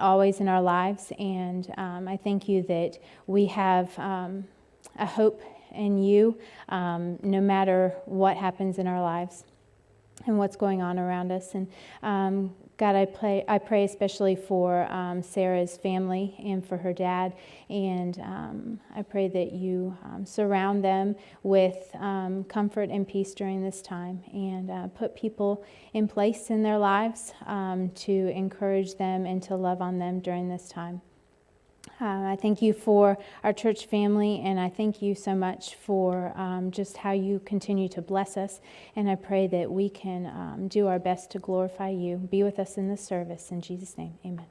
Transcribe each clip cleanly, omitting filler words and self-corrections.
always in our lives, and I thank you that we have a hope in you, no matter what happens in our lives and what's going on around us. And God, I pray especially for Sarah's family and for her dad, and I pray that you surround them with comfort and peace during this time, and put people in place in their lives to encourage them and to love on them during this time. I thank you for our church family, and I thank you so much for just how you continue to bless us. And I pray that we can do our best to glorify you. Be with us in this service. In Jesus' name, amen.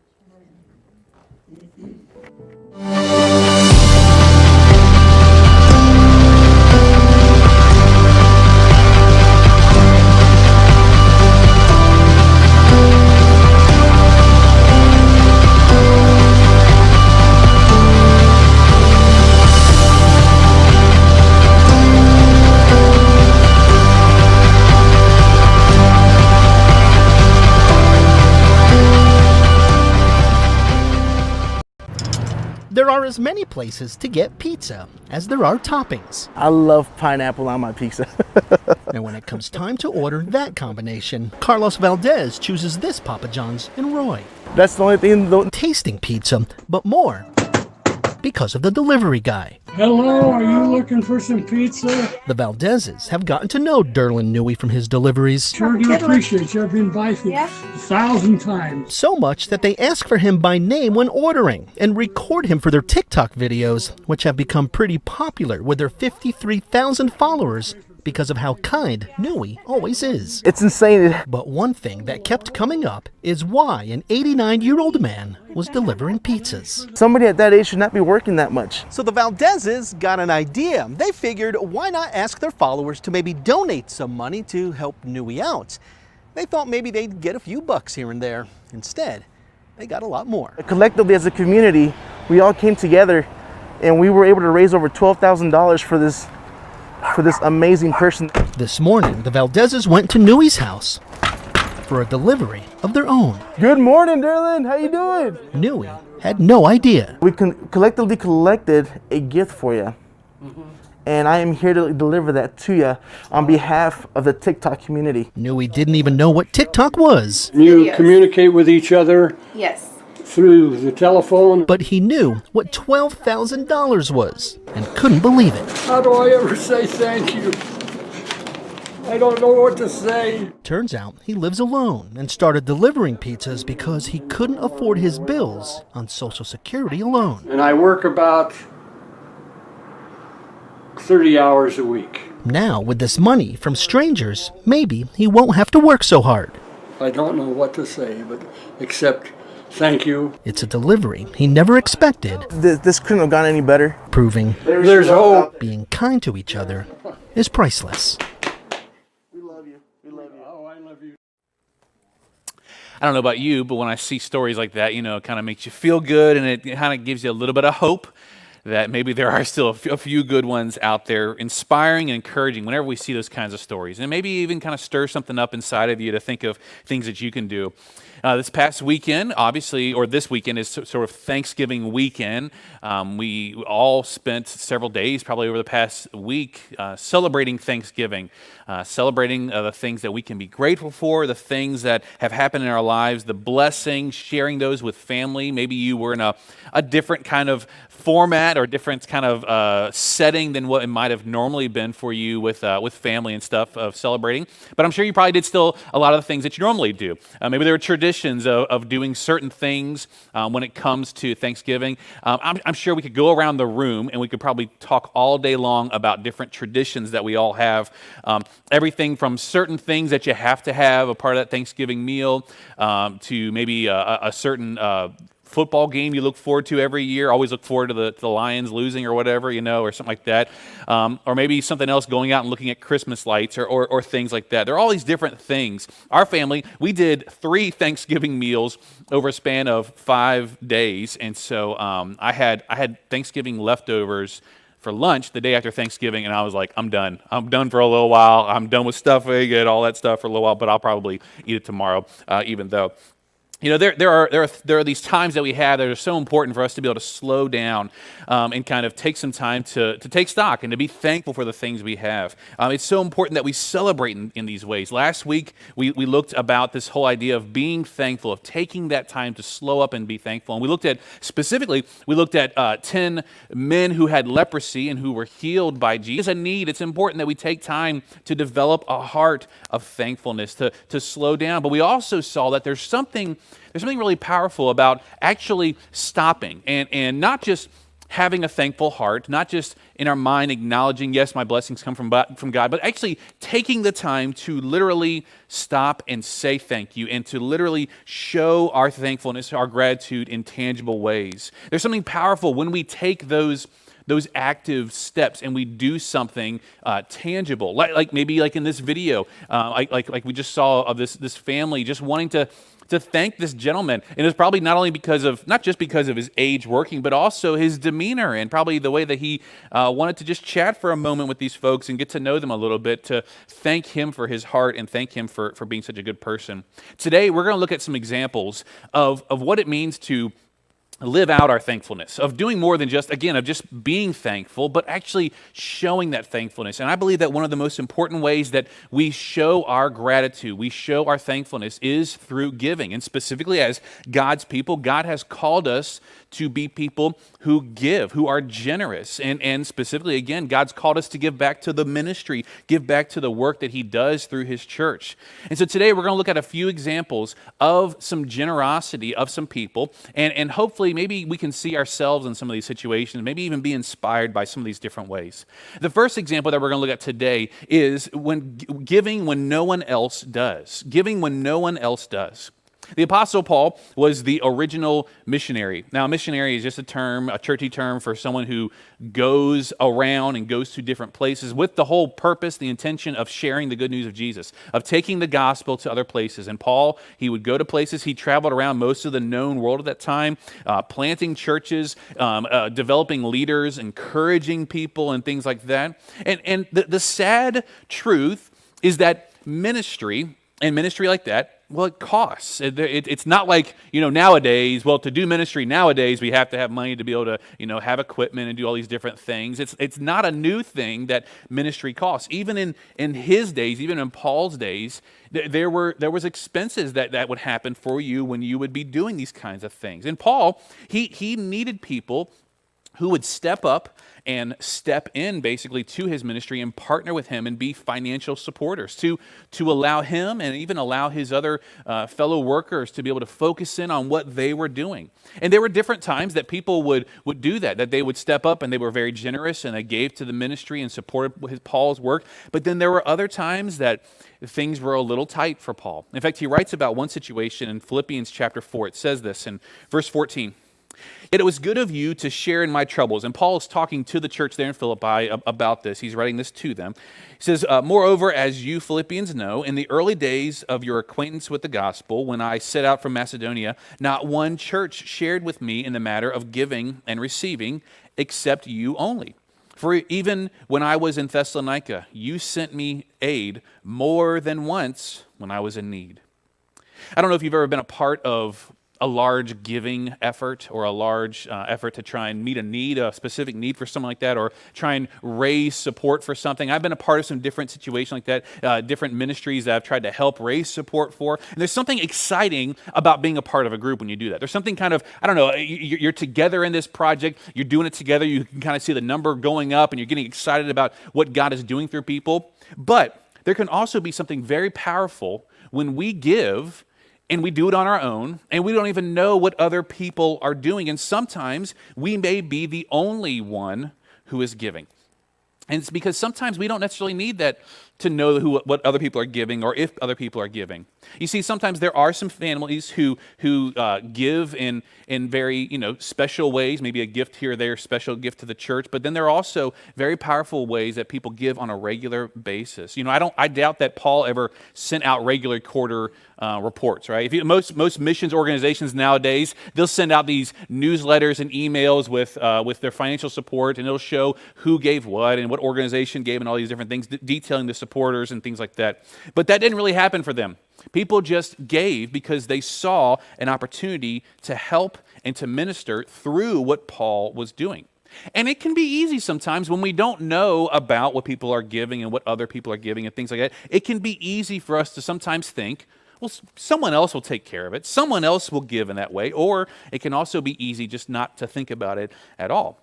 There are as many places to get pizza as there are toppings. I love pineapple on my pizza. And when it comes time to order that combination, Carlos Valdez chooses this Papa John's in Roy. That's the only thing. Tasting pizza, but more because of the delivery guy. Hello, are you looking for some pizza? The Valdezes have gotten to know Derlin Newey from his deliveries. Sure do appreciate you. I've been by you 1,000 times. So much that they ask for him by name when ordering and record him for their TikTok videos, which have become pretty popular with their 53,000 followers because of how kind Newey always is. It's insane. But one thing that kept coming up is why an 89-year-old man was delivering pizzas. Somebody at that age should not be working that much. So the Valdezes got an idea. They figured, why not ask their followers to maybe donate some money to help Newey out? They thought maybe they'd get a few bucks here and there. Instead, they got a lot more. Collectively as a community, we all came together and we were able to raise over $12,000 for this amazing person. This morning, the Valdezes went to Newey's house for a delivery of their own. Good morning, Derlin. How you doing? Newey had no idea. We collectively collected a gift for you. And I am here to deliver that to you on behalf of the TikTok community. Newey didn't even know what TikTok was. You communicate with each other? Yes. Through the telephone? But he knew what $12,000 was and couldn't believe it. How do I ever say thank you? I don't know what to say. Turns out he lives alone and started delivering pizzas because he couldn't afford his bills on Social Security alone. And I work about 30 hours a week. Now, with this money from strangers, maybe he won't have to work so hard. I don't know what to say, but except thank you. It's a delivery he never expected, This couldn't have gone any better. proving There's hope. being kind to each other is priceless. We love you. We love you. Oh, I love you. I don't know about you, but when I see stories like that, you know, it kind of makes you feel good, and it kind of gives you a little bit of hope that maybe there are still a few good ones out there, inspiring and encouraging whenever we see those kinds of stories. And maybe even kind of stir something up inside of you to think of things that you can do. This past weekend, obviously, or this weekend is sort of Thanksgiving weekend. We all spent several days, probably over the past week, celebrating Thanksgiving, celebrating the things that we can be grateful for, the things that have happened in our lives, the blessings, sharing those with family. Maybe you were in a different kind of format or different kind of setting than what it might have normally been for you with family and stuff of celebrating. But I'm sure you probably did still a lot of the things that you normally do. Maybe there were traditions of doing certain things when it comes to Thanksgiving. I'm sure we could go around the room and we could probably talk all day long about different traditions that we all have. Everything from certain things that you have to have a part of that Thanksgiving meal to maybe a certain football game you look forward to every year, always look forward to the Lions losing or whatever, you know, or something like that. Or maybe something else, going out and looking at Christmas lights or things like that. There are all these different things. Our family, we did 3 Thanksgiving meals over a span of 5 days. And so I had Thanksgiving leftovers for lunch the day after Thanksgiving, and I was like, I'm done. I'm done for a little while. I'm done with stuffing and all that stuff for a little while, but I'll probably eat it tomorrow, even though. You know, there are these times that we have that are so important for us to be able to slow down and kind of take some time to take stock and to be thankful for the things we have. It's so important that we celebrate in these ways. Last week, we looked about this whole idea of being thankful, of taking that time to slow up and be thankful. And we looked at 10 men who had leprosy and who were healed by Jesus. It's a need. It's important that we take time to develop a heart of thankfulness, to slow down. But we also saw that there's something really powerful about actually stopping and not just having a thankful heart, not just in our mind acknowledging, yes, my blessings come from God, but actually taking the time to literally stop and say thank you and to literally show our thankfulness, our gratitude in tangible ways. There's something powerful when we take those active steps and we do something tangible, like maybe like in this video, like we just saw of this family just wanting to thank this gentleman. And it's probably not just because of his age working, but also his demeanor and probably the way that he wanted to just chat for a moment with these folks and get to know them a little bit, to thank him for his heart and thank him for being such a good person. Today, we're going to look at some examples of what it means to live out our thankfulness, of doing more than just being thankful, but actually showing that thankfulness. And I believe that one of the most important ways that we show our gratitude, we show our thankfulness, is through giving. And specifically as God's people, God has called us to be people who give, who are generous. And specifically, again, God's called us to give back to the ministry, give back to the work that he does through his church. And so today we're going to look at a few examples of some generosity of some people, and hopefully maybe we can see ourselves in some of these situations, maybe even be inspired by some of these different ways. The first example that we're going to look at today is giving when no one else does. Giving when no one else does. The Apostle Paul was the original missionary. Now, a missionary is just a churchy term for someone who goes around and goes to different places with the whole purpose, the intention of sharing the good news of Jesus, of taking the gospel to other places. And Paul, he would go to places. He traveled around most of the known world at that time, planting churches, developing leaders, encouraging people, and things like that. And the sad truth is that ministry like that, well, it costs. It's not like, nowadays, to do ministry nowadays, we have to have money to be able to, have equipment and do all these different things. It's not a new thing that ministry costs. Even in his days, even in Paul's days, there was expenses that would happen for you when you would be doing these kinds of things. And Paul, he needed people who would step up and step in basically to his ministry and partner with him and be financial supporters to allow him and even allow his other fellow workers to be able to focus in on what they were doing. And there were different times that people would do that they would step up and they were very generous and they gave to the ministry and supported Paul's work. But then there were other times that things were a little tight for Paul. In fact, he writes about one situation in Philippians chapter 4. It says this in verse 14. Yet it was good of you to share in my troubles. And Paul is talking to the church there in Philippi about this. He's writing this to them. He says, moreover, as you Philippians know, in the early days of your acquaintance with the gospel, when I set out from Macedonia, not one church shared with me in the matter of giving and receiving, except you only. For even when I was in Thessalonica, you sent me aid more than once when I was in need. I don't know if you've ever been a part of a large giving effort or a large effort to try and meet a specific need for something like that, or try and raise support for something. I've been a part of some different situations like that, different ministries that I've tried to help raise support for. And there's something exciting about being a part of a group when you do that. There's something kind of, you're together in this project, you're doing it together, you can kind of see the number going up and you're getting excited about what God is doing through people. But there can also be something very powerful when we give and we do it on our own, and we don't even know what other people are doing. And sometimes we may be the only one who is giving. And it's because sometimes we don't necessarily need that to know what other people are giving or if other people are giving. You see, sometimes there are some families who give in very special ways, maybe a gift here or there, special gift to the church. But then there are also very powerful ways that people give on a regular basis. I doubt that Paul ever sent out regular quarter reports, right? Most missions organizations nowadays, they'll send out these newsletters and emails with their financial support, and it'll show who gave what and what organization gave and all these different things, detailing the support supporters and things like that. But that didn't really happen for them. People just gave because they saw an opportunity to help and to minister through what Paul was doing. And it can be easy sometimes when we don't know about what people are giving and what other people are giving and things like that. It can be easy for us to sometimes think, well, someone else will take care of it. Someone else will give in that way. Or it can also be easy just not to think about it at all.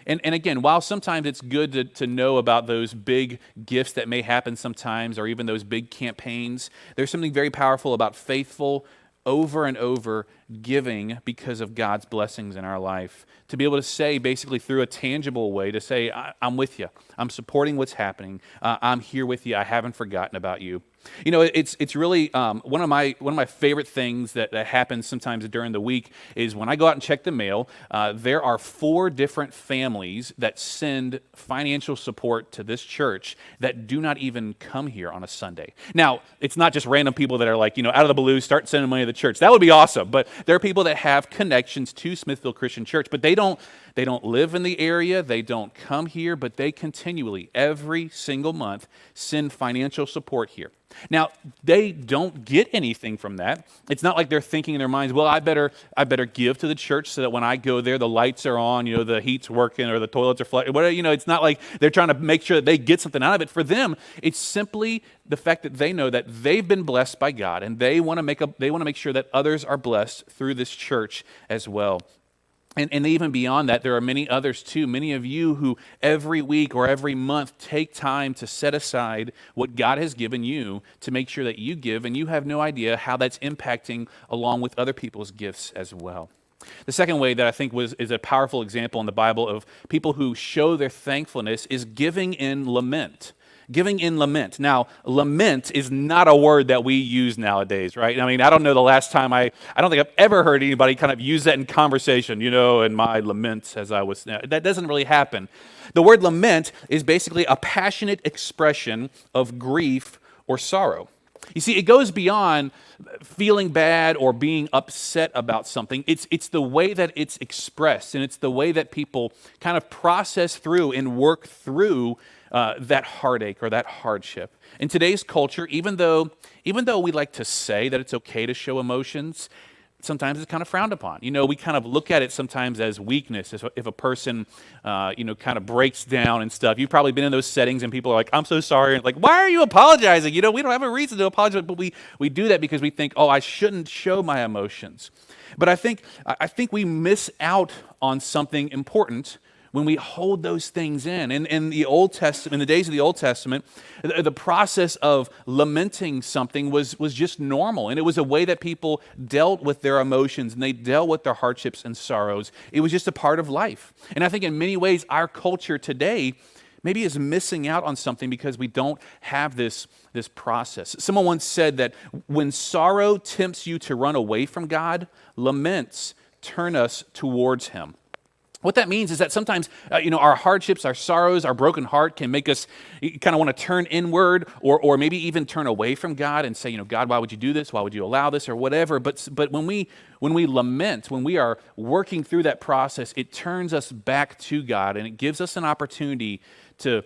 And again, while sometimes it's good to know about those big gifts that may happen sometimes, or even those big campaigns, there's something very powerful about faithful, over and over giving because of God's blessings in our life. To be able to say, basically through a tangible way, to say, I'm with you. I'm supporting what's happening. I'm here with you. I haven't forgotten about you. You know, it's really one of my favorite things that happens sometimes during the week is when I go out and check the mail. There are 4 different families that send financial support to this church that do not even come here on a Sunday. Now, it's not just random people that are like, out of the blue, start sending money to the church. That would be awesome. But there are people that have connections to Smithville Christian Church, but they don't live in the area. They don't come here, but they continually, every single month, send financial support here. Now, they don't get anything from that. It's not like they're thinking in their minds, well, I better give to the church so that when I go there, the lights are on, the heat's working, or the toilets are flushing. It's not like they're trying to make sure that they get something out of it. For them, it's simply the fact that they know that they've been blessed by God, and they want to make sure that others are blessed through this church as well. And even beyond that, there are many others too. Many of you who every week or every month take time to set aside what God has given you to make sure that you give, and you have no idea how that's impacting along with other people's gifts as well. The second way that I think is a powerful example in the Bible of people who show their thankfulness is giving in lament. Giving in lament. Now, lament is not a word that we use nowadays, right? I mean, I don't know the last time I don't think I've ever heard anybody kind of use that in conversation, and my laments as I was. That doesn't really happen. The word lament is basically a passionate expression of grief or sorrow. You see, it goes beyond feeling bad or being upset about something. It's the way that it's expressed, and it's the way that people kind of process through and work through that heartache or that hardship. In today's culture, even though we like to say that it's okay to show emotions, sometimes it's kind of frowned upon. We kind of look at it sometimes as weakness. If a person, kind of breaks down and stuff. You've probably been in those settings and people are like, I'm so sorry. And like, why are you apologizing? We don't have a reason to apologize, but we do that because we think, I shouldn't show my emotions. But I think we miss out on something important when we hold those things in. In the Old Testament, in the days of the Old Testament, the process of lamenting something was just normal, and it was a way that people dealt with their emotions and they dealt with their hardships and sorrows. It was just a part of life. And I think in many ways, our culture today maybe is missing out on something because we don't have this process. Someone once said that when sorrow tempts you to run away from God, laments turn us towards Him. What that means is that sometimes, our hardships, our sorrows, our broken heart can make us kind of want to turn inward or maybe even turn away from God and say, God, why would you do this? Why would you allow this or whatever? But when we lament, when we are working through that process, it turns us back to God, and it gives us an opportunity to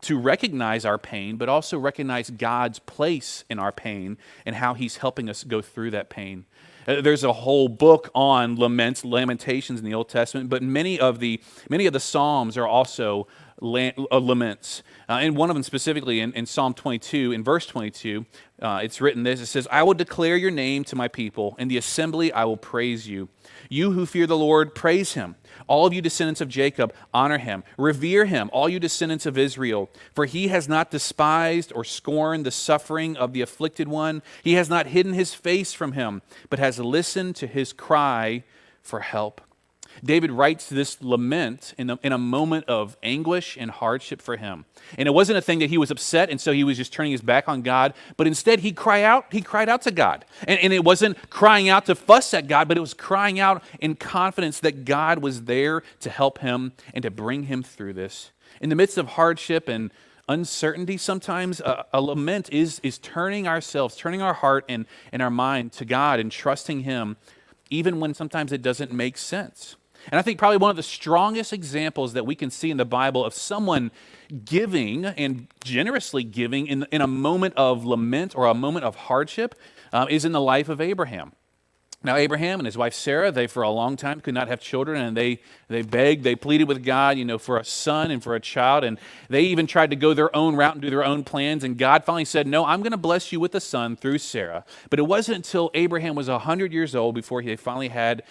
recognize our pain, but also recognize God's place in our pain and how He's helping us go through that pain. There's a whole book on lamentations in the Old Testament, but many of the Psalms are also laments. And one of them specifically in Psalm 22, in verse 22, it's written this. It says, I will declare your name to my people. In the assembly I will praise you. You who fear the Lord, praise Him. All of you descendants of Jacob, honor Him. Revere Him, all you descendants of Israel. For He has not despised or scorned the suffering of the afflicted one. He has not hidden His face from him, but has listened to his cry for help. David writes this lament in a moment of anguish and hardship for him. And it wasn't a thing that he was upset, and so he was just turning his back on God, but instead he cried out to God. And it wasn't crying out to fuss at God, but it was crying out in confidence that God was there to help him and to bring him through this. In the midst of hardship and uncertainty, sometimes a lament is turning our heart and our mind to God and trusting Him, even when sometimes it doesn't make sense. And I think probably one of the strongest examples that we can see in the Bible of someone giving and generously giving in a moment of lament or a moment of hardship is in the life of Abraham. Now, Abraham and his wife Sarah, they for a long time could not have children, and they begged, they pleaded with God, for a son and for a child, and they even tried to go their own route and do their own plans, and God finally said, no, I'm going to bless you with a son through Sarah. But it wasn't until Abraham was 100 years old before he finally had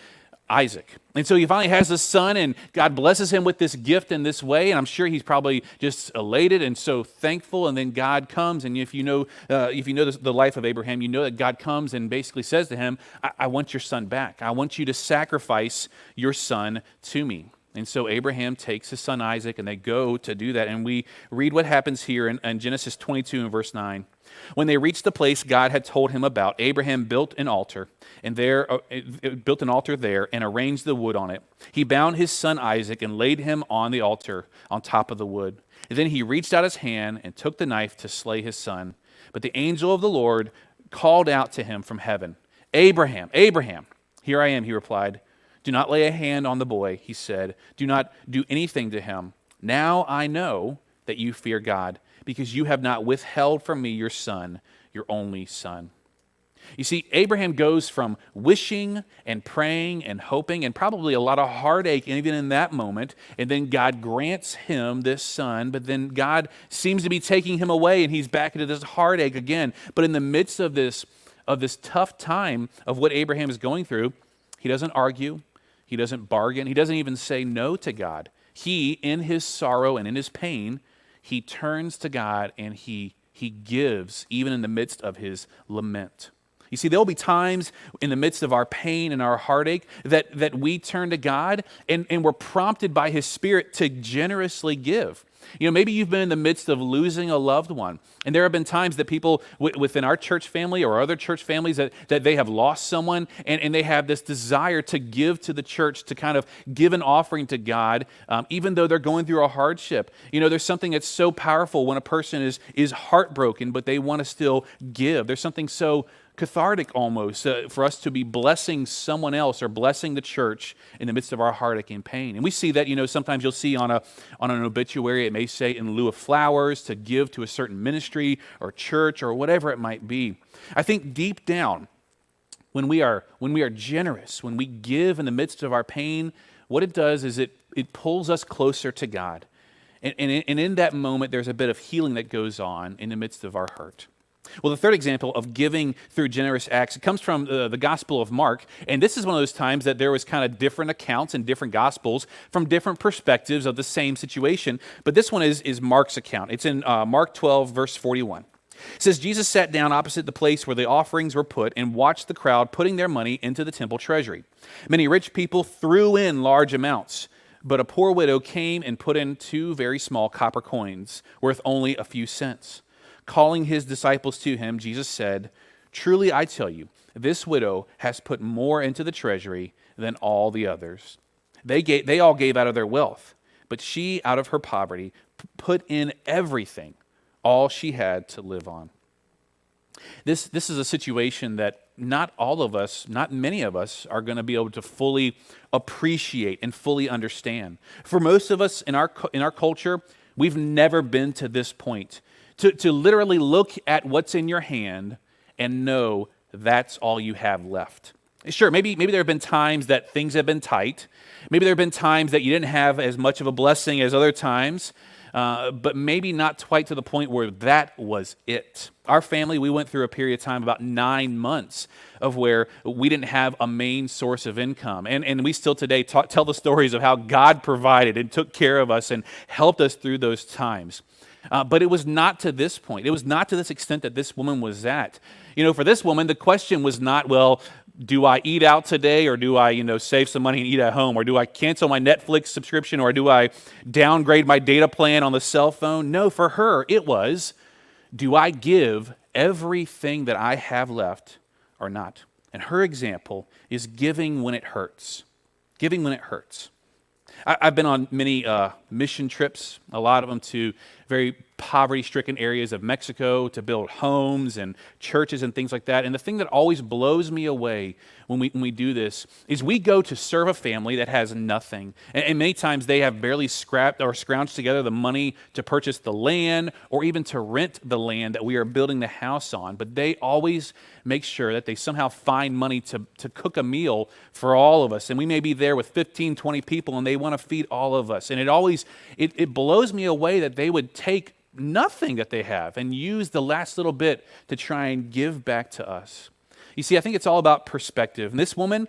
Isaac. And so he finally has a son, and God blesses him with this gift in this way, and I'm sure he's probably just elated and so thankful. And then God comes, and if you know the life of Abraham, you know that God comes and basically says to him, I want your son back. I want you to sacrifice your son to me. And so Abraham takes his son Isaac, and they go to do that. And we read what happens here in Genesis 22 and verse 9. When they reached the place God had told him about, Abraham built an altar there and arranged the wood on it. He bound his son Isaac and laid him on the altar on top of the wood. And then he reached out his hand and took the knife to slay his son. But the angel of the Lord called out to him from heaven, Abraham, Abraham. Here I am, he replied. Do not lay a hand on the boy, he said. Do not do anything to him. Now I know that you fear God, because you have not withheld from me your son, your only son. You see, Abraham goes from wishing and praying and hoping and probably a lot of heartache even in that moment, and then God grants him this son, but then God seems to be taking him away, and he's back into this heartache again. But in the midst of this tough time of what Abraham is going through, he doesn't argue, he doesn't bargain, he doesn't even say no to God. He, in his sorrow and in his pain, he turns to God and he gives even in the midst of his lament. You see, there will be times in the midst of our pain and our heartache that we turn to God and we're prompted by his Spirit to generously give. Maybe you've been in the midst of losing a loved one, and there have been times that people within our church family or other church families that they have lost someone, and they have this desire to give to the church, to kind of give an offering to God, even though they're going through a hardship. There's something that's so powerful when a person is heartbroken, but they want to still give. There's something so cathartic almost for us to be blessing someone else or blessing the church in the midst of our heartache and pain. And we see that, sometimes you'll see on an obituary, it may say in lieu of flowers to give to a certain ministry or church or whatever it might be. I think deep down, when we are generous, when we give in the midst of our pain, what it does is it pulls us closer to God. And in that moment, there's a bit of healing that goes on in the midst of our hurt. Well, the third example of giving through generous acts, it comes from the Gospel of Mark, and this is one of those times that there was kind of different accounts in different Gospels from different perspectives of the same situation, but this one is Mark's account. It's in Mark 12, verse 41. It says, Jesus sat down opposite the place where the offerings were put and watched the crowd putting their money into the temple treasury. Many rich people threw in large amounts, but a poor widow came and put in 2 very small copper coins worth only a few cents. Calling his disciples to him, Jesus said, Truly I tell you, this widow has put more into the treasury than all the others. They all gave out of their wealth, but she, out of her poverty, put in everything, all she had to live on. This is a situation that not all of us, not many of us, are going to be able to fully appreciate and fully understand. For most of us in our culture, we've never been to this point. To literally look at what's in your hand and know that's all you have left. Sure, maybe there have been times that things have been tight. Maybe there have been times that you didn't have as much of a blessing as other times, but maybe not quite to the point where that was it. Our family, we went through a period of time, about 9 months, of where we didn't have a main source of income. And we still today tell the stories of how God provided and took care of us and helped us through those times. But it was not to this point. It was not to this extent that this woman was at. For this woman, the question was not, well, do I eat out today, or do I, save some money and eat at home, or do I cancel my Netflix subscription, or do I downgrade my data plan on the cell phone? No, for her, it was, do I give everything that I have left or not? And her example is giving when it hurts. Giving when it hurts. I've been on many mission trips, a lot of them to very poverty-stricken areas of Mexico to build homes and churches and things like that. And the thing that always blows me away when we do this is we go to serve a family that has nothing. And many times they have barely scrapped or scrounged together the money to purchase the land or even to rent the land that we are building the house on. But they always make sure that they somehow find money to cook a meal for all of us. And we may be there with 15, 20 people and they want to feed all of us. And it blows me away that they would take nothing that they have and use the last little bit to try and give back to us. You see, I think it's all about perspective. And this woman,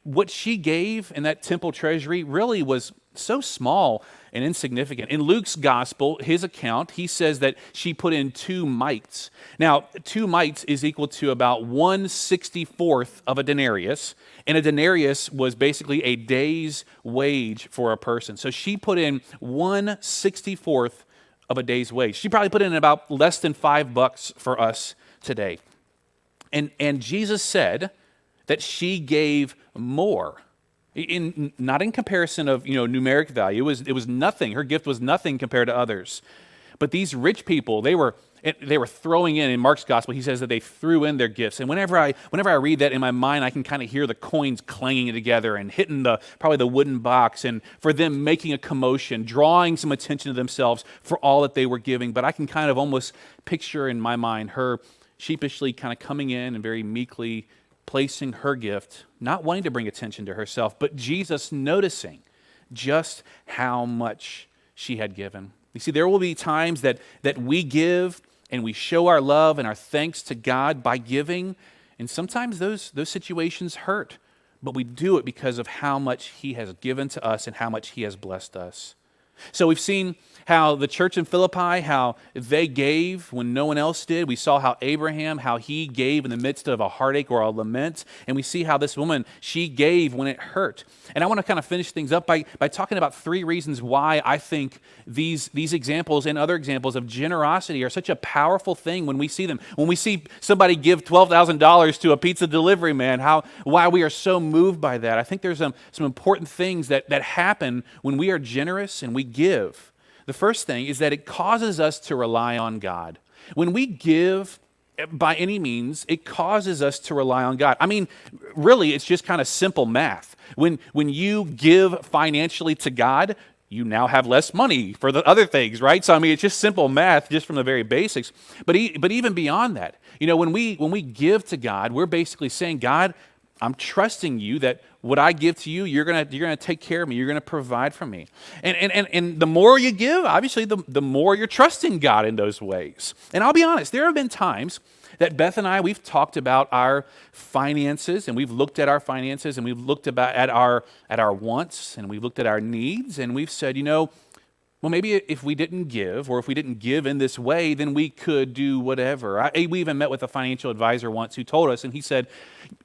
what she gave in that temple treasury really was so small and insignificant. In Luke's gospel, his account, he says that she put in 2 mites. Now, 2 mites is equal to about 1/64th of a denarius, and a denarius was basically a day's wage for a person. So she put in 1/64th of a day's wage. She probably put in about less than $5 for us today. And Jesus said that she gave more. Not in comparison of numeric value. It was nothing. Her gift was nothing compared to others. But these rich people, they were throwing in Mark's gospel, he says that they threw in their gifts. And whenever I read that in my mind, I can kind of hear the coins clanging together and hitting probably the wooden box, and for them making a commotion, drawing some attention to themselves for all that they were giving. But I can kind of almost picture in my mind her sheepishly kind of coming in and very meekly placing her gift, not wanting to bring attention to herself, but Jesus noticing just how much she had given. You see, there will be times that we give and we show our love and our thanks to God by giving, and sometimes those situations hurt, but we do it because of how much He has given to us and how much He has blessed us. So we've seen how the church in Philippi, how they gave when no one else did. We saw how Abraham, how he gave in the midst of a heartache or a lament. And we see how this woman, she gave when it hurt. And I want to kind of finish things up by talking about 3 reasons why I think these examples and other examples of generosity are such a powerful thing when we see them. When we see somebody give $12,000 to a pizza delivery man, why we are so moved by that. I think there's some important things that happen when we are generous and we give. The first thing is that it causes us to rely on God. When we give, by any means, it causes us to rely on God. I mean, really, it's just kind of simple math. When you give financially to God, you now have less money for the other things, right? So, I mean, it's just simple math, just from the very basics. But even beyond that, when we give to God, we're basically saying, God, I'm trusting you that what I give to you, you're gonna take care of me. You're gonna provide for me. And the more you give, obviously, the more you're trusting God in those ways. And I'll be honest, there have been times that Beth and I, we've talked about our finances, and we've looked at our finances, and we've looked at our wants, and we've looked at our needs, and we've said, well, maybe if we didn't give, or if we didn't give in this way, then we could do whatever. We even met with a financial advisor once who told us, and he said,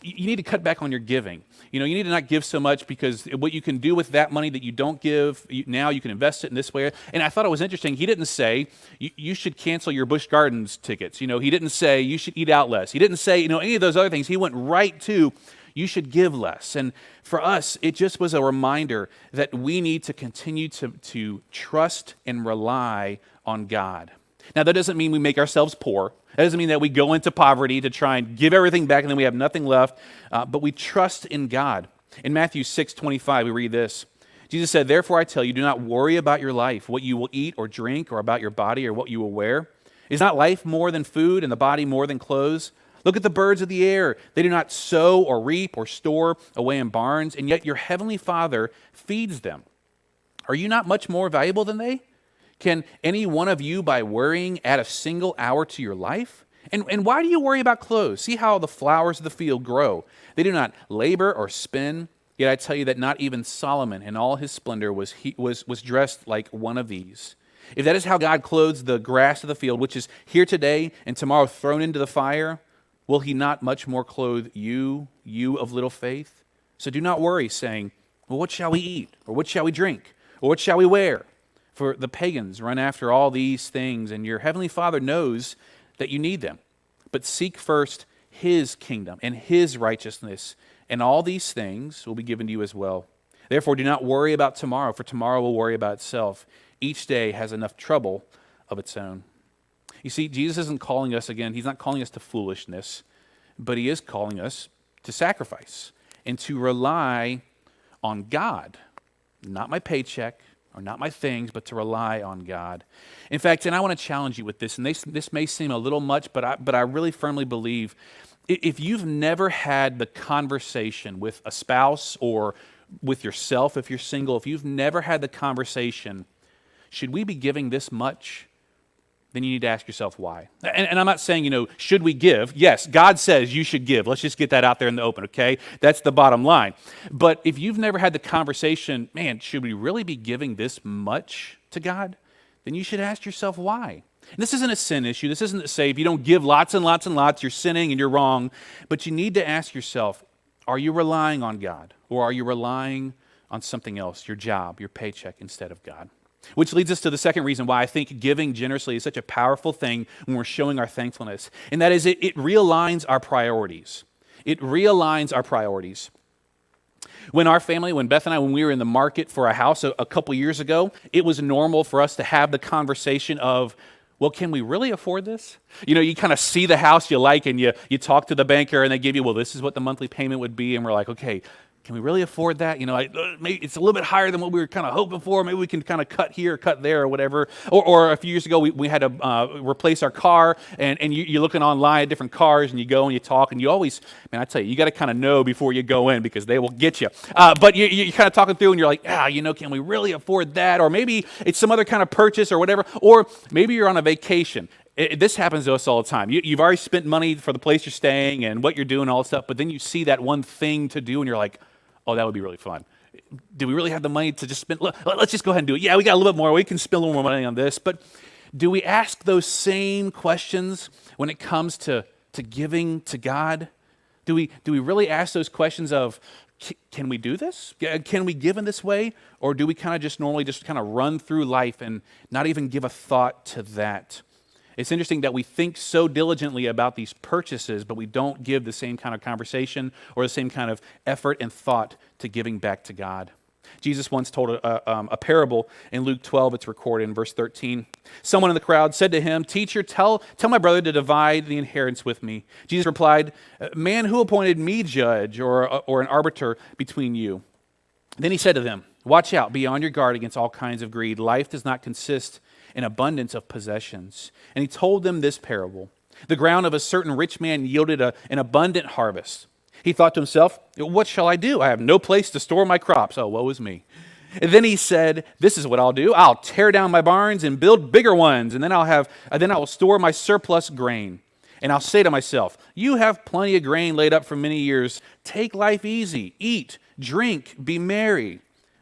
you need to cut back on your giving. You need to not give so much, because what you can do with that money that you don't give, now you can invest it in this way. And I thought it was interesting. He didn't say, you should cancel your Busch Gardens tickets. He didn't say you should eat out less. He didn't say, any of those other things. He went right to, you should give less. And for us, it just was a reminder that we need to continue to trust and rely on God. Now, that doesn't mean we make ourselves poor. That doesn't mean that we go into poverty to try and give everything back and then we have nothing left. But we trust in God. In Matthew 6:25, we read this. Jesus said, therefore I tell you, do not worry about your life, what you will eat or drink, or about your body or what you will wear. Is not life more than food and the body more than clothes? Look at the birds of the air. They do not sow or reap or store away in barns, and yet your heavenly Father feeds them. Are you not much more valuable than they? Can any one of you, by worrying, add a single hour to your life? And why do you worry about clothes? See how the flowers of the field grow. They do not labor or spin. Yet I tell you that not even Solomon in all his splendor was dressed like one of these. If that is how God clothes the grass of the field, which is here today and tomorrow thrown into the fire, will He not much more clothe you of little faith? So do not worry, saying, well, what shall we eat? Or what shall we drink? Or what shall we wear? For the pagans run after all these things, and your heavenly Father knows that you need them. But seek first His kingdom and His righteousness, and all these things will be given to you as well. Therefore, do not worry about tomorrow, for tomorrow will worry about itself. Each day has enough trouble of its own. You see, Jesus isn't calling us, again, he's not calling us to foolishness, but he is calling us to sacrifice and to rely on God, not my paycheck or not my things, but to rely on God. In fact, and I want to challenge you with this, and this may seem a little much, but I really firmly believe if you've never had the conversation with a spouse or with yourself, if you're single, if you've never had the conversation, should we be giving this much? Then you need to ask yourself why. And I'm not saying, should we give? Yes, God says you should give. Let's just get that out there in the open, okay? That's the bottom line. But if you've never had the conversation, man, should we really be giving this much to God? Then you should ask yourself why. And this isn't a sin issue. This isn't to say if you don't give lots and lots and lots, you're sinning and you're wrong. But you need to ask yourself, are you relying on God? Or are you relying on something else, your job, your paycheck, instead of God? Which leads us to the second reason why I think giving generously is such a powerful thing when we're showing our thankfulness. And that is it realigns our priorities. It realigns our priorities. When our family, when Beth and I, when we were in the market for a house a couple years ago, it was normal for us to have the conversation of, well, can we really afford this? You kind of see the house you like and you talk to the banker and they give you, well, this is what the monthly payment would be. And we're like, okay, can we really afford that? Maybe it's a little bit higher than what we were kind of hoping for. Maybe we can kind of cut here, cut there, or whatever. Or a few years ago, we had to replace our car, and you're looking online at different cars, and you go and you talk, and you always, man, I tell you, you got to kind of know before you go in because they will get you. But you're kind of talking through, and you're like, can we really afford that? Or maybe it's some other kind of purchase or whatever. Or maybe you're on a vacation. This happens to us all the time. You've already spent money for the place you're staying and what you're doing, all this stuff, but then you see that one thing to do, and you're like, oh, that would be really fun. Do we really have the money to just spend? Let's just go ahead and do it. Yeah, we got a little bit more. We can spend a little more money on this. But do we ask those same questions when it comes to giving to God? Do we really ask those questions of, can we do this? Can we give in this way? Or do we kind of just normally just kind of run through life and not even give a thought to that? It's interesting that we think so diligently about these purchases, but we don't give the same kind of conversation or the same kind of effort and thought to giving back to God. Jesus once told a parable in Luke 12. It's recorded in verse 13. Someone in the crowd said to him, "Teacher, tell my brother to divide the inheritance with me." Jesus replied, "Man, who appointed me judge or an arbiter between you?" Then he said to them, "Watch out, be on your guard against all kinds of greed. Life does not consist in abundance of possessions." And he told them this parable. The ground of a certain rich man yielded an abundant harvest. He thought to himself, "What shall I do? I have no place to store my crops. Oh, woe is me." And then he said, "This is what I'll do. I'll tear down my barns and build bigger ones, and then I will store my surplus grain. And I'll say to myself, you have plenty of grain laid up for many years. Take life easy, eat, drink, be merry."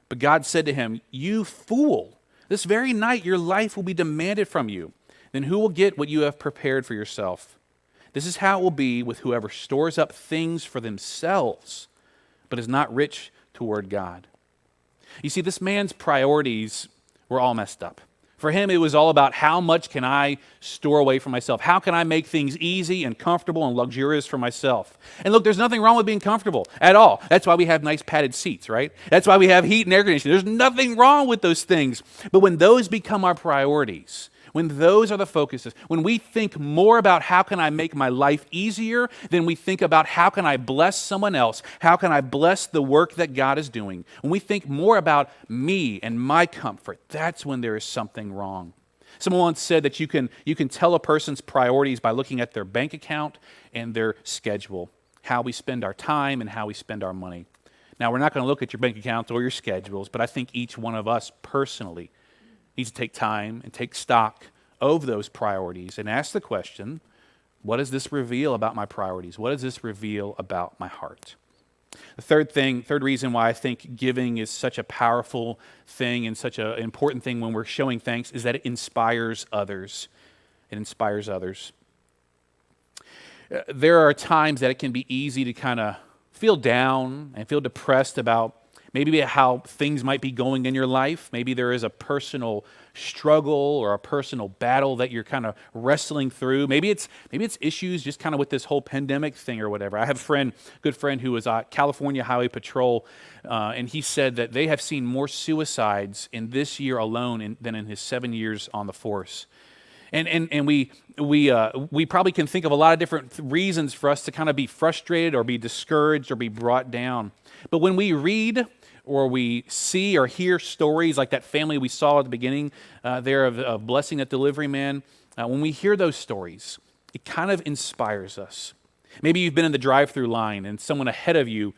But God said to him, "You fool, this very night your life will be demanded from you. Then who will get what you have prepared for yourself? This is how it will be with whoever stores up things for themselves, but is not rich toward God." You see, this man's priorities were all messed up. For him, it was all about how much can I store away for myself? How can I make things easy and comfortable and luxurious for myself? And look, there's nothing wrong with being comfortable at all. That's why we have nice padded seats, right? That's why we have heat and air conditioning. There's nothing wrong with those things. But when those become our priorities, when those are the focuses, when we think more about how can I make my life easier than we think about how can I bless someone else, how can I bless the work that God is doing, when we think more about me and my comfort, that's when there is something wrong. Someone once said that you can tell a person's priorities by looking at their bank account and their schedule, how we spend our time and how we spend our money. Now, we're not going to look at your bank accounts or your schedules, but I think each one of us personally needs to take time and take stock of those priorities and ask the question, what does this reveal about my priorities? What does this reveal about my heart? The third reason why I think giving is such a powerful thing and such an important thing when we're showing thanks is that it inspires others. It inspires others. There are times that it can be easy to kind of feel down and feel depressed about maybe how things might be going in your life. Maybe there is a personal struggle or a personal battle that you're kind of wrestling through. Maybe it's issues just kind of with this whole pandemic thing or whatever. I have a good friend who was at California Highway Patrol, and he said that they have seen more suicides in this year alone than in his 7 years on the force. And we probably can think of a lot of different reasons for us to kind of be frustrated or be discouraged or be brought down. But when we read or we see or hear stories like that family we saw at the beginning there of Blessing That Delivery Man, when we hear those stories, it kind of inspires us. Maybe you've been in the drive-through line and someone ahead of you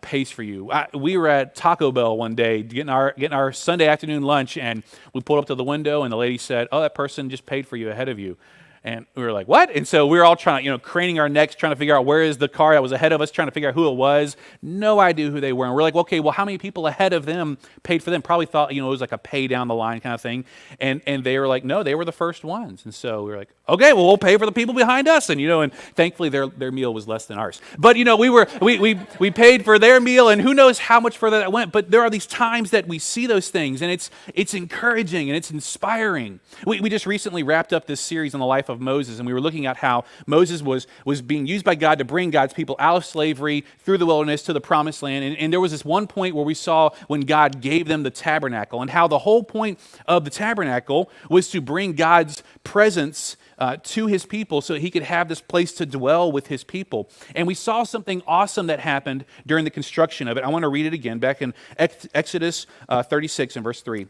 pays for you. We were at Taco Bell one day getting our Sunday afternoon lunch, and we pulled up to the window, and the lady said, "Oh, that person just paid for you ahead of you." And we were like, "What?" And so we were all trying, craning our necks, trying to figure out where is the car that was ahead of us, trying to figure out who it was. No idea who they were. And we're like, okay, well, how many people ahead of them paid for them? Probably thought, it was like a pay down the line kind of thing. And they were like, no, they were the first ones. And so we were like, okay, well, we'll pay for the people behind us. And, and thankfully their meal was less than ours. But, we paid for their meal, and who knows how much further that went. But there are these times that we see those things, and it's encouraging and it's inspiring. We just recently wrapped up this series on the life of Moses, and we were looking at how Moses was being used by God to bring God's people out of slavery through the wilderness to the promised land. And there was this one point where we saw when God gave them the tabernacle, and how the whole point of the tabernacle was to bring God's presence to his people so he could have this place to dwell with his people. And we saw something awesome that happened during the construction of it. I want to read it again back in Exodus 36 and verse 3.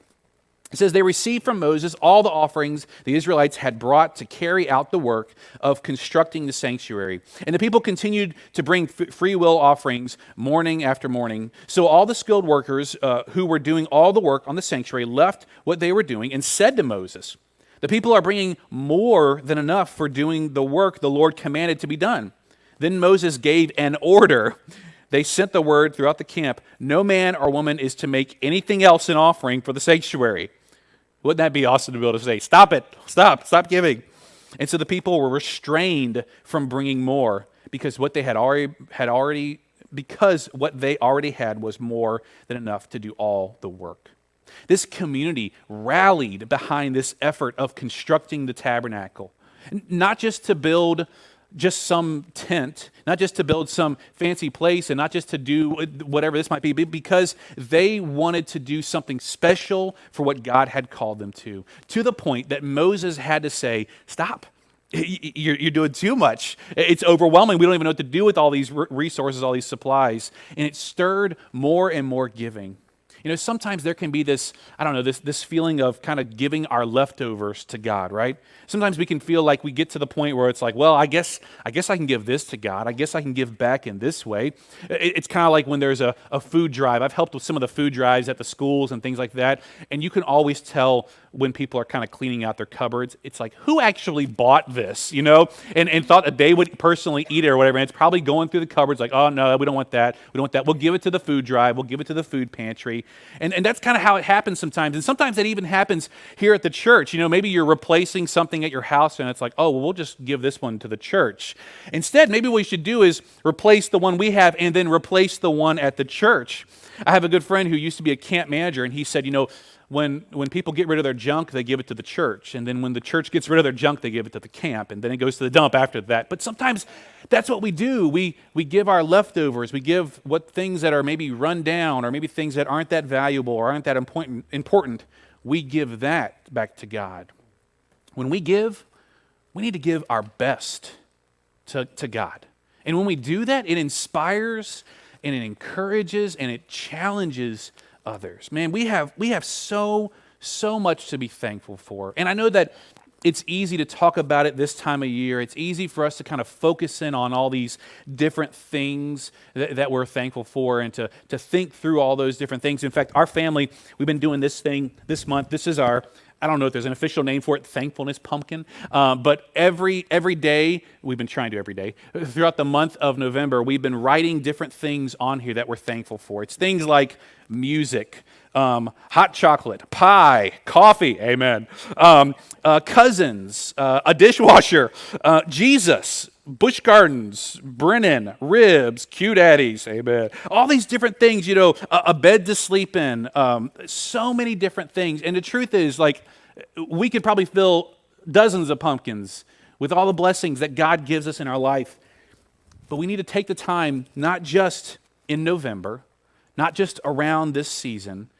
It says, "They received from Moses all the offerings the Israelites had brought to carry out the work of constructing the sanctuary. And the people continued to bring free will offerings morning after morning. So all the skilled workers who were doing all the work on the sanctuary left what they were doing and said to Moses, 'The people are bringing more than enough for doing the work the Lord commanded to be done.' Then Moses gave an order. They sent the word throughout the camp, 'No man or woman is to make anything else an offering for the sanctuary.'" Wouldn't that be awesome to be able to say, stop it, stop giving. And so the people were restrained from bringing more because what they already had was more than enough to do all the work. This community rallied behind this effort of constructing the tabernacle, not just to build just some tent, not just to build some fancy place, and not just to do whatever this might be, but because they wanted to do something special for what God had called them to the point that Moses had to say, "Stop. You're doing too much. It's overwhelming. We don't even know what to do with all these resources, all these supplies." And it stirred more and more giving. Sometimes there can be this feeling of kind of giving our leftovers to God, right? Sometimes we can feel like we get to the point where it's like, well, I guess I can give this to God. I guess I can give back in this way. It's kind of like when there's a food drive. I've helped with some of the food drives at the schools and things like that, and you can always tell when people are kind of cleaning out their cupboards. It's like, who actually bought this, and thought that they would personally eat it or whatever, and it's probably going through the cupboards like, oh, no, we don't want that. We don't want that. We'll give it to the food drive. We'll give it to the food pantry. And that's kind of how it happens sometimes. And sometimes that even happens here at the church. Maybe you're replacing something at your house, and it's like, oh, well, we'll just give this one to the church. Instead, maybe what we should do is replace the one we have and then replace the one at the church. I have a good friend who used to be a camp manager, and he said, when people get rid of their junk, they give it to the church. And then when the church gets rid of their junk, they give it to the camp. And then it goes to the dump after that. But sometimes that's what we do. We give our leftovers. We give what things that are maybe run down, or maybe things that aren't that valuable or aren't that important. We give that back to God. When we give, we need to give our best to God. And when we do that, it inspires and it encourages and it challenges others. Man, we have so much to be thankful for. And I know that it's easy to talk about it this time of year. It's easy for us to kind of focus in on all these different things that we're thankful for, and to think through all those different things. In fact, our family, we've been doing this thing this month. This is our, I don't know if there's an official name for it, thankfulness pumpkin. But every day, we've been trying to every day, throughout the month of November, we've been writing different things on here that we're thankful for. It's things like music, hot chocolate, pie, coffee, amen, cousins, a dishwasher, Jesus, Busch Gardens, Brennan, ribs, Q-daddies, amen. All these different things, a bed to sleep in, so many different things. And the truth is, we could probably fill dozens of pumpkins with all the blessings that God gives us in our life. But we need to take the time, not just in November, not just around this season.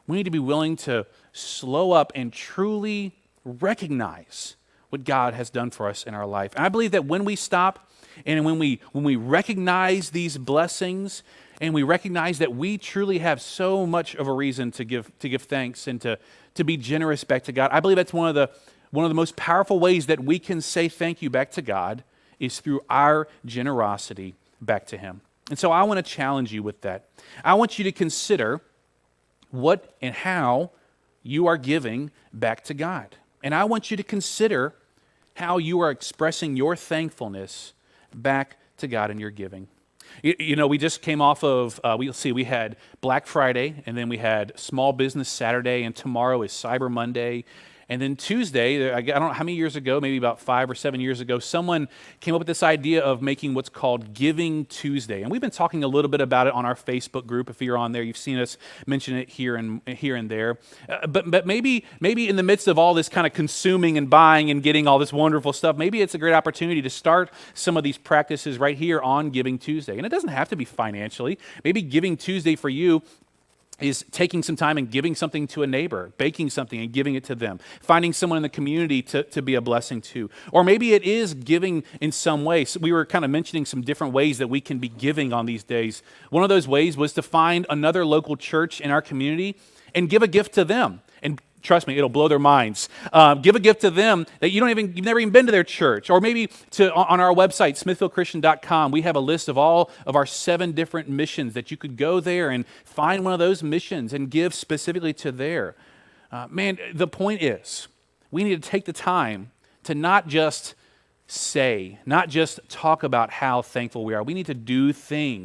We need to be willing to slow up and truly recognize what God has done for us in our life. And I believe that when we stop and when we recognize these blessings and we recognize that we truly have so much of a reason to give thanks and to be generous back to God, I believe that's one of the most powerful ways that we can say thank you back to God is through our generosity back to Him. And so I want to challenge you with that. I want you to consider what and how you are giving back to God. And I want you to consider how you are expressing your thankfulness back to God in your giving. You know, we just came off of, we had Black Friday, and then we had Small Business Saturday, and tomorrow is Cyber Monday. And then Tuesday, I don't know how many years ago, maybe about 5 or 7 years ago, someone came up with this idea of making what's called Giving Tuesday. And we've been talking a little bit about it on our Facebook group. If you're on there, you've seen us mention it here and there. But maybe in the midst of all this kind of consuming and buying and getting all this wonderful stuff, maybe it's a great opportunity to start some of these practices right here on Giving Tuesday. And it doesn't have to be financially. Maybe Giving Tuesday for you is taking some time and giving something to a neighbor, baking something and giving it to them, finding someone in the community to be a blessing to. Or maybe it is giving in some way. So we were kind of mentioning some different ways that we can be giving on these days. One of those ways was to find another local church in our community and give a gift to them. And trust me, it'll blow their minds. Give a gift to them that you've never even been to their church. Or maybe on our website, smithfieldchristian.com, we have a list of all of our 7 different missions that you could go there and find one of those missions and give specifically to there. Man, the point is, we need to take the time to not just say, not just talk about how thankful we are. We need to do things